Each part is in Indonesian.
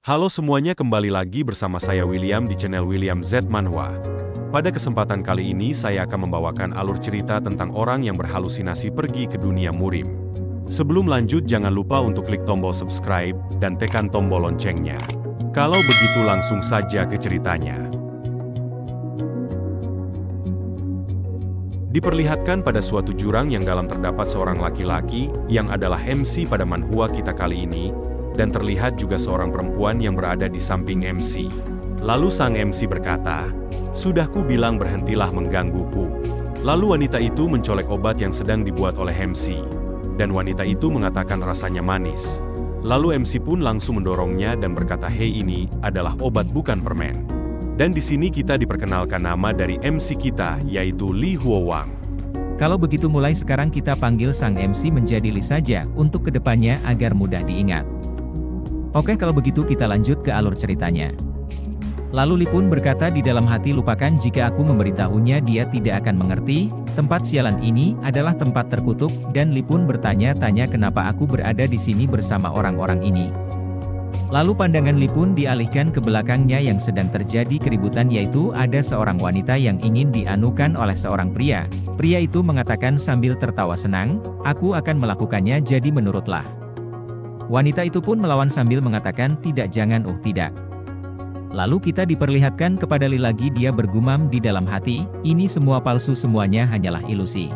Halo semuanya, kembali lagi bersama saya William di channel William Z Manhwa. Pada kesempatan kali ini saya akan membawakan alur cerita tentang orang yang berhalusinasi pergi ke dunia murim. Sebelum lanjut jangan lupa untuk klik tombol subscribe dan tekan tombol loncengnya. Kalau begitu langsung saja ke ceritanya. Diperlihatkan pada suatu jurang yang dalam terdapat seorang laki-laki yang adalah MC pada manhwa kita kali ini, dan terlihat juga seorang perempuan yang berada di samping MC. Lalu sang MC berkata, "Sudah ku bilang berhentilah menggangguku." Lalu wanita itu mencolek obat yang sedang dibuat oleh MC. Dan wanita itu mengatakan rasanya manis. Lalu MC pun langsung mendorongnya dan berkata, "Hei, ini adalah obat bukan permen." Dan di sini kita diperkenalkan nama dari MC kita, yaitu Lee Huo Wang. Kalau begitu mulai sekarang kita panggil sang MC menjadi Lee saja untuk kedepannya agar mudah diingat. Oke, kalau begitu kita lanjut ke alur ceritanya. Lalu Lee pun berkata di dalam hati, lupakan jika aku memberitahunya dia tidak akan mengerti, tempat sialan ini adalah tempat terkutuk, dan Lee pun bertanya-tanya kenapa aku berada di sini bersama orang-orang ini. Lalu pandangan Lee pun dialihkan ke belakangnya yang sedang terjadi keributan, yaitu ada seorang wanita yang ingin dianukan oleh seorang pria. Pria itu mengatakan sambil tertawa senang, "Aku akan melakukannya, jadi menurutlah." Wanita itu pun melawan sambil mengatakan, "Tidak, jangan, tidak." Lalu kita diperlihatkan kepada Lee lagi, dia bergumam di dalam hati, "Ini semua palsu, semuanya hanyalah ilusi."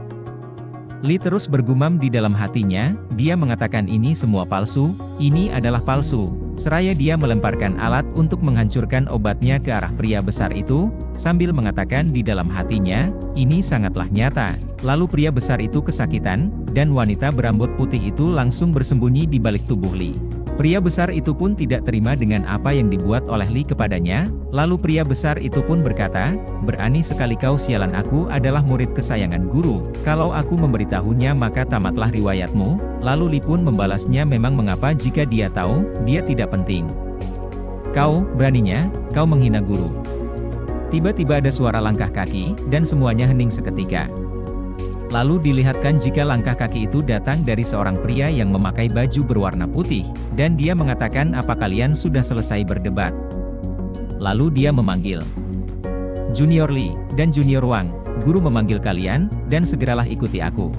Lee terus bergumam di dalam hatinya, dia mengatakan ini semua palsu, ini adalah palsu. Seraya dia melemparkan alat untuk menghancurkan obatnya ke arah pria besar itu, sambil mengatakan di dalam hatinya, ini sangatlah nyata. Lalu pria besar itu kesakitan, dan wanita berambut putih itu langsung bersembunyi di balik tubuh Lee. Pria besar itu pun tidak terima dengan apa yang dibuat oleh Lee kepadanya, lalu pria besar itu pun berkata, "Berani sekali kau, sialan, aku adalah murid kesayangan guru, kalau aku memberitahunya maka tamatlah riwayatmu." Lalu Lee pun membalasnya, "Memang mengapa jika dia tahu, dia tidak penting. Kau, beraninya, kau menghina guru." Tiba-tiba ada suara langkah kaki, dan semuanya hening seketika. Lalu dilihatkan jika langkah kaki itu datang dari seorang pria yang memakai baju berwarna putih, dan dia mengatakan, "Apa kalian sudah selesai berdebat?" Lalu dia memanggil, "Junior Lee, dan Junior Wang, guru memanggil kalian, dan segeralah ikuti aku."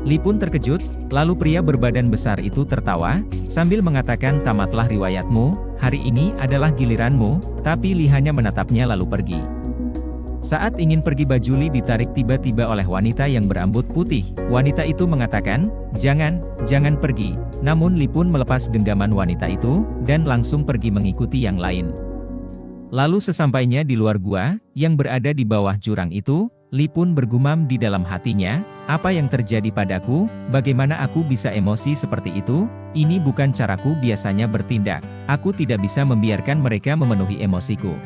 Lee pun terkejut, lalu pria berbadan besar itu tertawa, sambil mengatakan, "Tamatlah riwayatmu, hari ini adalah giliranmu." Tapi Lee hanya menatapnya lalu pergi. Saat ingin pergi, baju Lee ditarik tiba-tiba oleh wanita yang berambut putih. Wanita itu mengatakan, jangan pergi." Namun Lee pun melepas genggaman wanita itu, dan langsung pergi mengikuti yang lain. Lalu sesampainya di luar gua, yang berada di bawah jurang itu, Lee pun bergumam di dalam hatinya, "Apa yang terjadi padaku? Bagaimana aku bisa emosi seperti itu? Ini bukan caraku biasanya bertindak. Aku tidak bisa membiarkan mereka memenuhi emosiku."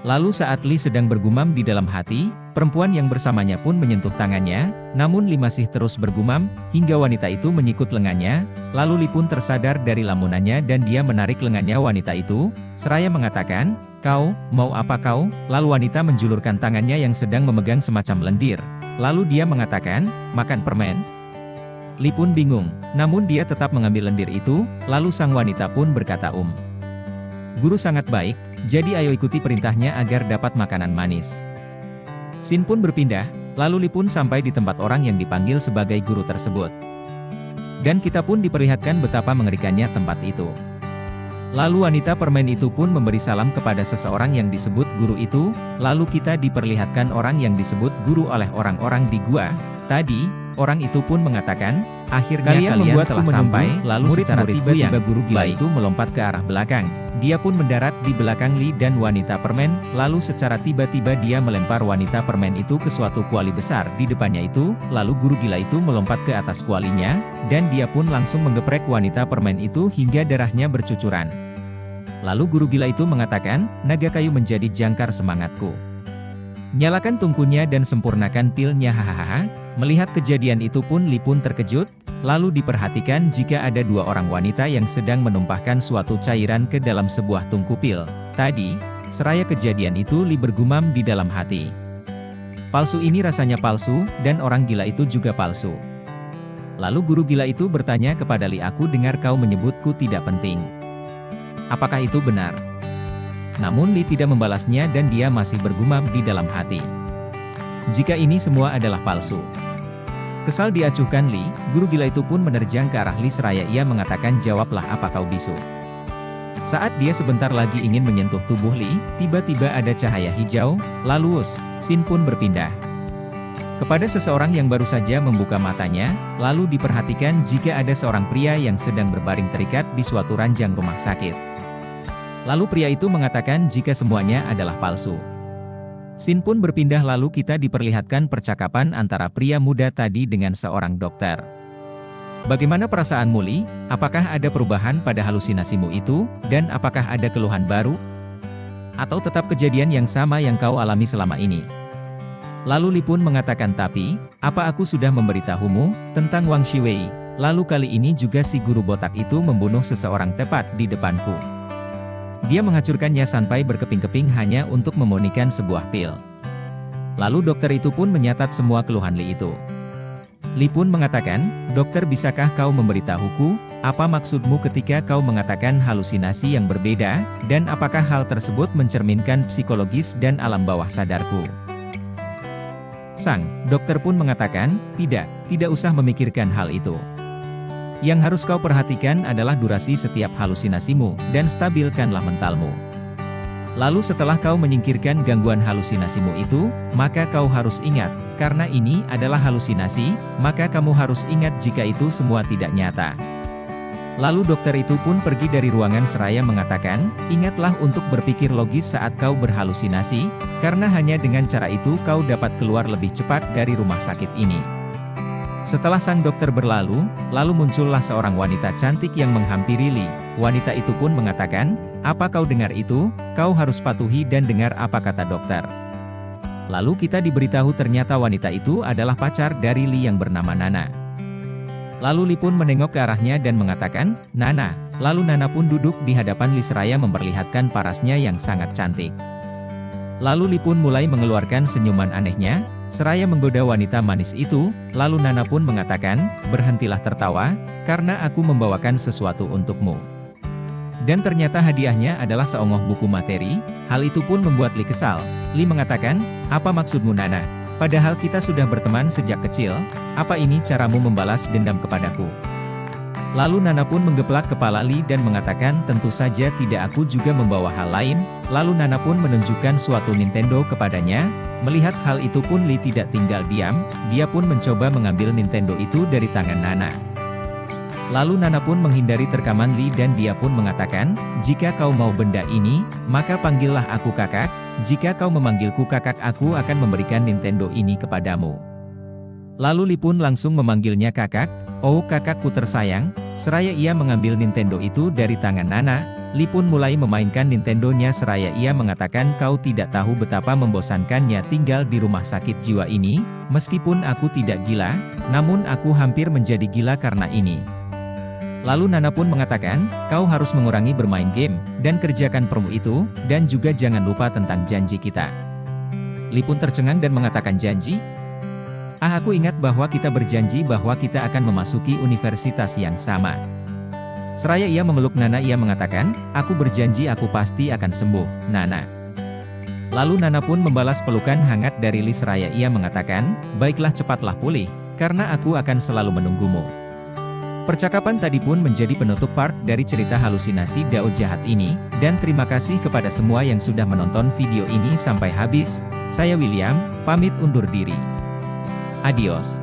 Lalu saat Lee sedang bergumam di dalam hati, perempuan yang bersamanya pun menyentuh tangannya, namun Lee masih terus bergumam, hingga wanita itu menyikut lengannya, lalu Lee pun tersadar dari lamunannya dan dia menarik lengannya wanita itu, seraya mengatakan, "Kau, mau apa kau?" Lalu wanita menjulurkan tangannya yang sedang memegang semacam lendir. Lalu dia mengatakan, "Makan permen?" Lee pun bingung, namun dia tetap mengambil lendir itu, lalu sang wanita pun berkata, Guru sangat baik, jadi ayo ikuti perintahnya agar dapat makanan manis." Scene pun berpindah, lalu Lee pun sampai di tempat orang yang dipanggil sebagai guru tersebut. Dan kita pun diperlihatkan betapa mengerikannya tempat itu. Lalu wanita permen itu pun memberi salam kepada seseorang yang disebut guru itu, lalu kita diperlihatkan orang yang disebut guru oleh orang-orang di gua tadi. Orang itu pun mengatakan, "Akhirnya kalian telah sampai." Lalu secara tiba-tiba guru gila itu melompat ke arah belakang. Dia pun mendarat di belakang Lee dan wanita permen, lalu secara tiba-tiba dia melempar wanita permen itu ke suatu kuali besar di depannya itu, lalu guru gila itu melompat ke atas kualinya, dan dia pun langsung menggeprek wanita permen itu hingga darahnya bercucuran. Lalu guru gila itu mengatakan, "Naga kayu menjadi jangkar semangatku. Nyalakan tungkunya dan sempurnakan pilnya, hahaha." Melihat kejadian itu pun Lee pun terkejut, lalu diperhatikan jika ada dua orang wanita yang sedang menumpahkan suatu cairan ke dalam sebuah tungku pil. Tadi, seraya kejadian itu Lee bergumam di dalam hati, "Palsu, ini rasanya palsu, dan orang gila itu juga palsu." Lalu guru gila itu bertanya kepada Lee, "Aku dengar kau menyebutku tidak penting. apakah itu benar? Namun Li tidak membalasnya dan dia masih bergumam di dalam hati. Jika ini semua adalah palsu. Kesal diacuhkan Li, guru gila itu pun menerjang ke arah Li seraya ia mengatakan, jawablah apa kau bisu. Saat dia sebentar lagi ingin menyentuh tubuh Li, tiba-tiba ada cahaya hijau, lalu Sin pun berpindah kepada seseorang yang baru saja membuka matanya, lalu diperhatikan jika ada seorang pria yang sedang berbaring terikat di suatu ranjang rumah sakit. Lalu pria itu mengatakan jika semuanya adalah palsu. Sin pun berpindah lalu kita diperlihatkan percakapan antara pria muda tadi dengan seorang dokter. Bagaimana perasaanmu Li? Apakah ada perubahan pada halusinasimu itu? Dan apakah ada keluhan baru? Atau tetap kejadian yang sama yang kau alami selama ini? Lalu Li pun mengatakan, tapi, apa aku sudah memberitahumu tentang Wang Shiwei? Lalu kali ini juga si guru botak itu membunuh seseorang tepat di depanku. Dia menghancurkannya sampai berkeping-keping hanya untuk memurnikan sebuah pil. Lalu dokter itu pun menyatat semua keluhan Li itu. Li pun mengatakan, dokter bisakah kau memberitahuku, apa maksudmu ketika kau mengatakan halusinasi yang berbeda, dan apakah hal tersebut mencerminkan psikologis dan alam bawah sadarku? Sang dokter pun mengatakan, tidak usah memikirkan hal itu. Yang harus kau perhatikan adalah durasi setiap halusinasimu, dan stabilkanlah mentalmu. Lalu setelah kau menyingkirkan gangguan halusinasimu itu, maka kau harus ingat, karena ini adalah halusinasi, maka kamu harus ingat jika itu semua tidak nyata. Lalu dokter itu pun pergi dari ruangan seraya mengatakan, ingatlah untuk berpikir logis saat kau berhalusinasi, karena hanya dengan cara itu kau dapat keluar lebih cepat dari rumah sakit ini. Setelah sang dokter berlalu, lalu muncullah seorang wanita cantik yang menghampiri Li. Wanita itu pun mengatakan, apa kau dengar itu? Kau harus patuhi dan dengar apa kata dokter. Lalu kita diberitahu ternyata wanita itu adalah pacar dari Li yang bernama Nana. Lalu Li pun menengok ke arahnya dan mengatakan, Nana. Lalu Nana pun duduk di hadapan Li seraya memperlihatkan parasnya yang sangat cantik. Lalu Li pun mulai mengeluarkan senyuman anehnya, seraya menggoda wanita manis itu, lalu Nana pun mengatakan, berhentilah tertawa, karena aku membawakan sesuatu untukmu. Dan ternyata hadiahnya adalah seongoh buku materi, hal itu pun membuat Li kesal. Li mengatakan, apa maksudmu Nana? Padahal kita sudah berteman sejak kecil, apa ini caramu membalas dendam kepadaku? Lalu Nana pun menggeplak kepala Li dan mengatakan tentu saja tidak, aku juga membawa hal lain. Lalu Nana pun menunjukkan suatu Nintendo kepadanya. Melihat hal itu pun Li tidak tinggal diam, dia pun mencoba mengambil Nintendo itu dari tangan Nana. Lalu Nana pun menghindari terkaman Li dan dia pun mengatakan, jika kau mau benda ini, maka panggillah aku kakak, jika kau memanggilku kakak aku akan memberikan Nintendo ini kepadamu. Lalu Li pun langsung memanggilnya kakak, oh kakakku tersayang, seraya ia mengambil Nintendo itu dari tangan Nana. Li pun mulai memainkan Nintendonya seraya ia mengatakan kau tidak tahu betapa membosankannya tinggal di rumah sakit jiwa ini, meskipun aku tidak gila, namun aku hampir menjadi gila karena ini. Lalu Nana pun mengatakan, kau harus mengurangi bermain game, dan kerjakan permu itu, dan juga jangan lupa tentang janji kita. Li pun tercengang dan mengatakan janji? Aku ingat bahwa kita berjanji bahwa kita akan memasuki universitas yang sama. Seraya ia memeluk Nana ia mengatakan, aku berjanji aku pasti akan sembuh, Nana. Lalu Nana pun membalas pelukan hangat dari Li seraya ia mengatakan, baiklah cepatlah pulih, karena aku akan selalu menunggumu. Percakapan tadi pun menjadi penutup part dari cerita halusinasi Dao jahat ini, dan terima kasih kepada semua yang sudah menonton video ini sampai habis. Saya William, pamit undur diri. Adios.